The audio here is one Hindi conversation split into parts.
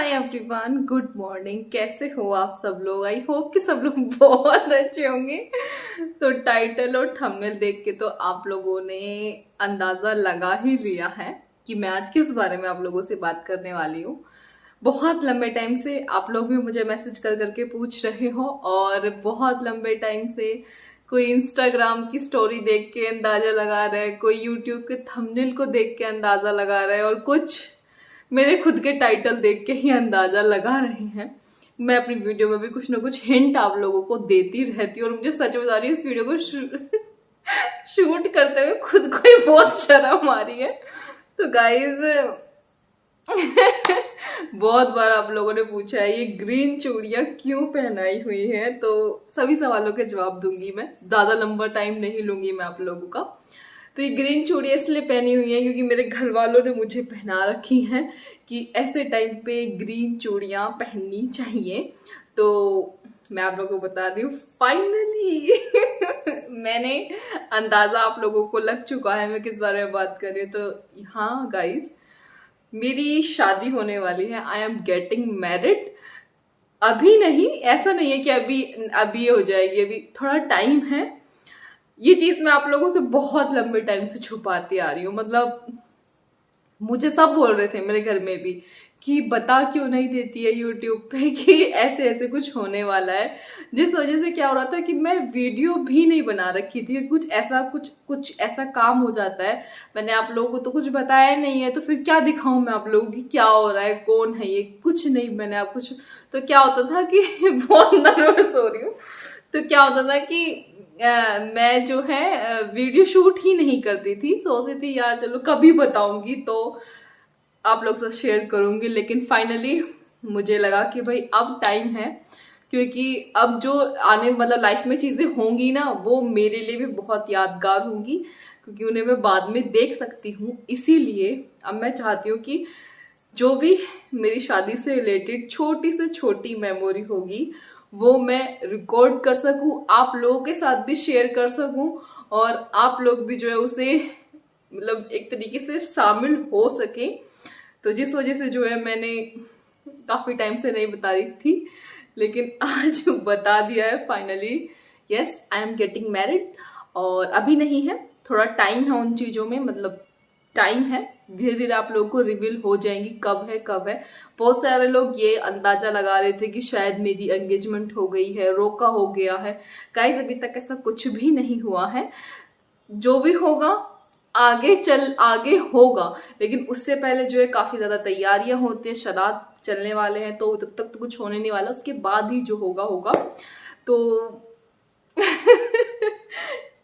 Hi everyone, good morning. कैसे हो आप सब लोग? आई होप कि सब लोग बहुत अच्छे होंगे। तो टाइटल और थंबनेल देख के तो आप लोगों ने अंदाजा लगा ही लिया है कि मैं आज किस बारे में आप लोगों से बात करने वाली हूँ। बहुत लंबे टाइम से आप लोग भी मुझे मैसेज कर करके पूछ रहे हो और बहुत लंबे टाइम से कोई इंस्टाग्राम की स्टोरी देख के अंदाजा लगा रहा है, कोई यूट्यूब के थंबनेल को देख के अंदाजा लगा रहा है और कुछ मेरे खुद के टाइटल देख के ही अंदाजा लगा रहे हैं। मैं अपनी वीडियो में भी कुछ ना कुछ हिंट आप लोगों को देती रहती हूँ और मुझे सच बता रही हूँ, इस वीडियो को शूट करते हुए खुद को ही बहुत शर्म आ रही है। तो गाइज बहुत बार आप लोगों ने पूछा है ये ग्रीन चूड़ियां क्यों पहनाई हुई है, तो सभी सवालों के जवाब दूंगी मैं। ज्यादा लंबा टाइम नहीं लूंगी मैं आप लोगों का। तो ये ग्रीन चूड़ियां इसलिए पहनी हुई है क्योंकि मेरे घर वालों ने मुझे पहना रखी हैं कि ऐसे टाइम पे ग्रीन चूड़ियां पहननी चाहिए। तो मैं आप लोगों को बता दी हूँ, फाइनली मैंने अंदाजा आप लोगों को लग चुका है मैं किस बारे में बात कर रही हूँ। तो हाँ गाइस, मेरी शादी होने वाली है। I am getting married. अभी नहीं, ऐसा नहीं है कि अभी अभी हो जाएगी, अभी थोड़ा टाइम है। ये चीज मैं आप लोगों से बहुत लंबे टाइम से छुपाती आ रही हूँ। मतलब मुझे सब बोल रहे थे मेरे घर में भी कि बता क्यों नहीं देती है यूट्यूब पे कि ऐसे ऐसे कुछ होने वाला है। जिस वजह से क्या हो रहा था कि मैं वीडियो भी नहीं बना रखी थी। कुछ ऐसा काम हो जाता है, मैंने आप लोगों को तो कुछ बताया नहीं है, तो फिर क्या दिखाऊं मैं आप लोगों की क्या हो रहा है, कौन है ये, कुछ नहीं मैंने आप कुछ। तो क्या होता था कि बहुत नर्वस हो रही हूँ। तो क्या होता था कि मैं जो है वीडियो शूट ही नहीं करती थी। सोचती थी यार चलो कभी बताऊंगी तो आप लोग से शेयर करूंगी, लेकिन फाइनली मुझे लगा कि भाई अब टाइम है, क्योंकि अब जो आने मतलब लाइफ में चीजें होंगी ना वो मेरे लिए भी बहुत यादगार होंगी, क्योंकि उन्हें मैं बाद में देख सकती हूँ। इसीलिए अब मैं चाहती हूँ कि जो भी मेरी शादी से रिलेटेड छोटी से छोटी मेमोरी होगी वो मैं रिकॉर्ड कर सकूं, आप लोगों के साथ भी शेयर कर सकूं और आप लोग भी जो है उसे मतलब एक तरीके से शामिल हो सके। तो जिस वजह से जो है मैंने काफी टाइम से नहीं बता रही थी, लेकिन आज बता दिया है finally. Yes, I am getting married. और अभी नहीं है, थोड़ा टाइम है उन चीजों में, मतलब टाइम है, धीरे धीरे आप लोगों को रिवील हो जाएंगी कब है कब है। बहुत सारे लोग ये अंदाजा लगा रहे थे कि शायद मेरी एंगेजमेंट हो गई है, रोका हो गया है। गाइस अभी तक ऐसा कुछ भी नहीं हुआ है। जो भी होगा आगे होगा, लेकिन उससे पहले जो है काफी ज्यादा तैयारियां होती है, शरात चलने वाले हैं, तो तब तक तो कुछ होने नहीं वाला, उसके बाद ही जो होगा होगा। तो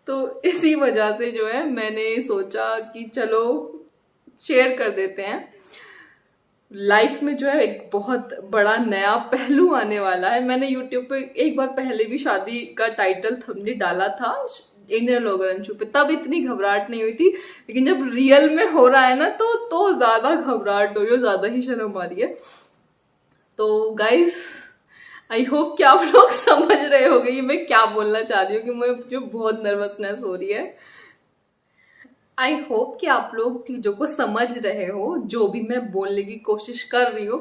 तो इसी वजह से जो है मैंने सोचा कि चलो शेयर कर देते हैं। लाइफ में जो है एक बहुत बड़ा नया पहलू आने वाला है। मैंने यूट्यूब पे एक बार पहले भी शादी का टाइटल थंबनेल डाला था इंडियन व्लॉगर अंशु पे, तब इतनी घबराहट नहीं हुई थी, लेकिन जब रियल में हो रहा है ना तो ज्यादा घबराहट हो रही है, ज्यादा ही शर्म आ रही है। तो गाइस आई होप कि आप लोग समझ रहे होंगे कि मैं क्या बोलना चाह रही हूँ, कि मुझे बहुत नर्वसनेस हो रही है। आई होप कि आप लोग चीजों को समझ रहे हो जो भी मैं बोलने की कोशिश कर रही हूँ।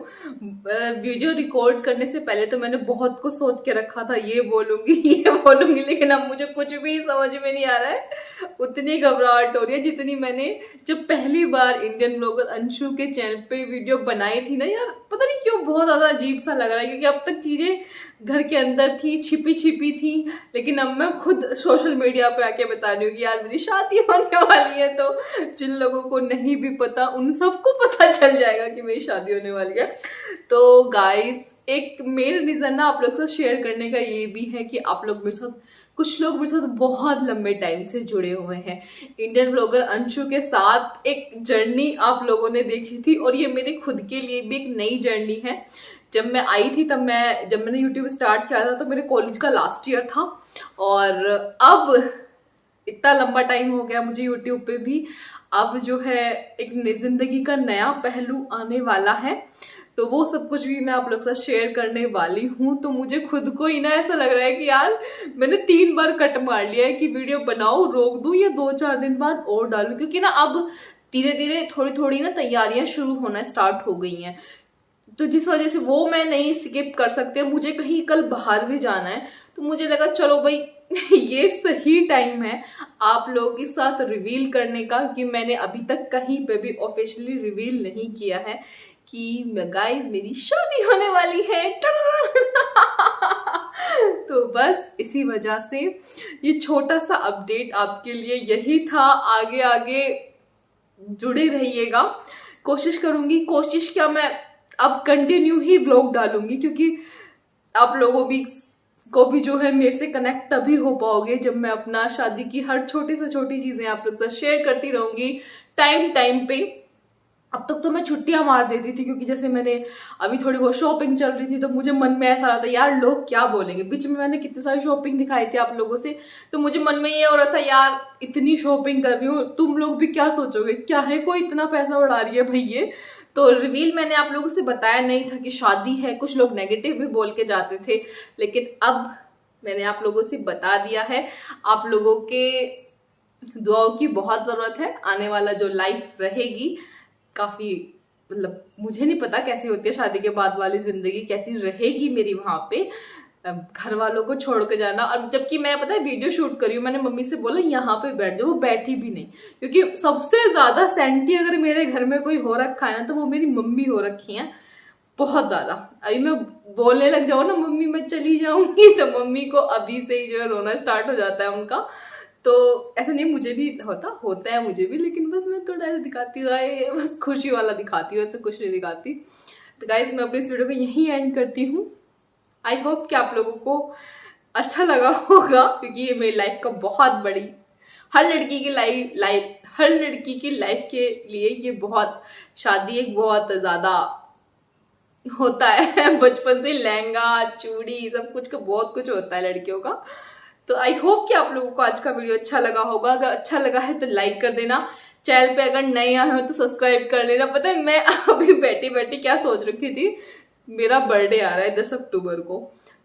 वीडियो रिकॉर्ड करने से पहले तो मैंने बहुत कुछ सोच के रखा था, ये बोलूंगी, लेकिन अब मुझे कुछ भी समझ में नहीं आ रहा है। उतनी घबराहट हो रही है जितनी मैंने जब पहली बार इंडियन ब्लॉगर अंशु के चैनल पे वीडियो बनाई थी ना। यार पता नहीं क्यों बहुत ज्यादा अजीब सा लग रहा है, क्योंकि अब तक चीजें घर के अंदर थी, छिपी छिपी थी, लेकिन अब मैं खुद सोशल मीडिया पे आके बता रही हूँ कि यार मेरी शादी होने वाली है। तो जिन लोगों को नहीं भी पता उन सबको पता चल जाएगा कि मेरी शादी होने वाली है। तो गाइस एक मेन रीजन ना आप लोग से शेयर करने का ये भी है कि आप लोग मेरे साथ, कुछ लोग मेरे साथ बहुत लंबे टाइम से जुड़े हुए हैं। इंडियन ब्लॉगर अंशु के साथ एक जर्नी आप लोगों ने देखी थी, और ये मेरे खुद के लिए भी एक नई जर्नी है। जब मैं आई थी जब मैंने यूट्यूब स्टार्ट किया था तो मेरे कॉलेज का लास्ट ईयर था, और अब इतना लंबा टाइम हो गया मुझे यूट्यूब पे भी। अब जो है एक जिंदगी का नया पहलू आने वाला है, तो वो सब कुछ भी मैं आप लोग के साथ शेयर करने वाली हूँ। तो मुझे खुद को ही ना ऐसा लग रहा है कि यार मैंने 3 बार कट मार लिया है कि वीडियो बनाओ, रोक दूं या 2-4 दिन बाद और डालूं, क्योंकि ना अब धीरे धीरे थोड़ी थोड़ी ना तैयारियां शुरू होना स्टार्ट हो गई हैं। तो जिस वजह से वो मैं नहीं स्किप कर सकते। मुझे कहीं कल बाहर भी जाना है तो मुझे लगा चलो भाई ये सही टाइम है आप लोगों के साथ रिवील करने का, कि मैंने अभी तक कहीं पे भी ऑफिशियली रिवील नहीं किया है कि गाइस मेरी शादी होने वाली है। तो बस इसी वजह से ये छोटा सा अपडेट आपके लिए यही था। आगे आगे जुड़े रहिएगा। कोशिश करूंगी, कोशिश क्या, मैं अब कंटिन्यू ही व्लॉग डालूंगी, क्योंकि आप लोगों को भी जो है मेरे से कनेक्ट तभी हो पाओगे जब मैं अपना शादी की हर छोटी से छोटी चीजें आप लोग से शेयर करती रहूंगी टाइम टाइम पे। अब तक तो मैं छुट्टियां मार देती थी, क्योंकि जैसे मैंने अभी थोड़ी बहुत शॉपिंग चल रही थी तो मुझे मन में ऐसा रहा था यार लोग क्या बोलेंगे। बीच में मैंने कितनी सारी शॉपिंग दिखाई थी आप लोगों से, तो मुझे मन में ये हो रहा था यार इतनी शॉपिंग कर रही हूँ, तुम लोग भी क्या सोचोगे, क्या है कोई इतना पैसा उड़ा रही है भैया। तो रिवील मैंने आप लोगों से बताया नहीं था कि शादी है। कुछ लोग नेगेटिव भी बोल के जाते थे, लेकिन अब मैंने आप लोगों से बता दिया है। आप लोगों के दुआओं की बहुत जरूरत है। आने वाला जो लाइफ रहेगी काफी, मतलब मुझे नहीं पता कैसी होती है शादी के बाद वाली जिंदगी, कैसी रहेगी मेरी वहां पे, घर वालों को छोड़ के जाना। और जबकि मैं पता है वीडियो शूट कर रही हूँ, मैंने मम्मी से बोला यहाँ पे बैठ जाओ, वो बैठी भी नहीं, क्योंकि सबसे ज्यादा सेंटी अगर मेरे घर में कोई हो रखा है ना तो वो मेरी मम्मी हो रखी है बहुत ज्यादा। अभी मैं बोलने लग जाऊँ ना मम्मी मैं चली जाऊंगी तो मम्मी को अभी से ही जो है रोना स्टार्ट हो जाता है उनका। तो ऐसा नहीं, मुझे भी होता है मुझे भी, लेकिन बस मैं थोड़ा ऐसा दिखाती हूँ, बस खुशी वाला दिखाती हूँ, ऐसे कुछ नहीं दिखाती। तो गाइस मैं अपनी इस वीडियो को यहीं एंड करती हूँ। आई होप कि आप लोगों को अच्छा लगा होगा, क्योंकि ये मेरी लाइफ का बहुत बड़ी, हर लड़की की लाइफ के लिए ये बहुत, शादी एक बहुत ज्यादा होता है। बचपन से लहंगा चूड़ी सब कुछ का बहुत कुछ होता है लड़कियों का। तो आई होप कि आप लोगों को आज का वीडियो अच्छा लगा होगा। अगर अच्छा लगा है तो लाइक कर देना, चैनल पे अगर नए आए हो तो सब्सक्राइब कर लेना। पता है मैं अभी बैठी बैठी क्या सोच रखी थी, मेरा बर्थडे आ रहा है 10 अक्टूबर को,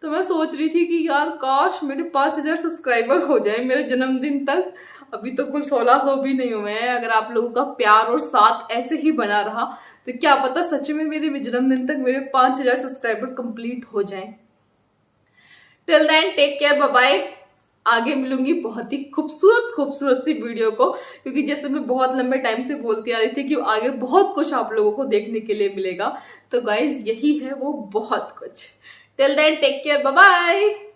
तो मैं सोच रही थी कि यार काश मेरे 5000 सब्सक्राइबर हो जाए मेरे जन्मदिन तक। अभी तो कुल 1600 भी नहीं हुए हैं। अगर आप लोगों का प्यार और साथ ऐसे ही बना रहा तो क्या पता सच में मेरे जन्मदिन तक मेरे 5000 सब्सक्राइबर कंप्लीट हो जाएं। Till then take care, bye bye. आगे मिलूंगी बहुत ही खूबसूरत सी वीडियो को, क्योंकि जैसे मैं बहुत लंबे टाइम से बोलती आ रही थी कि आगे बहुत कुछ आप लोगों को देखने के लिए मिलेगा। तो गाइज यही है वो बहुत कुछ। Till then take care, bye bye.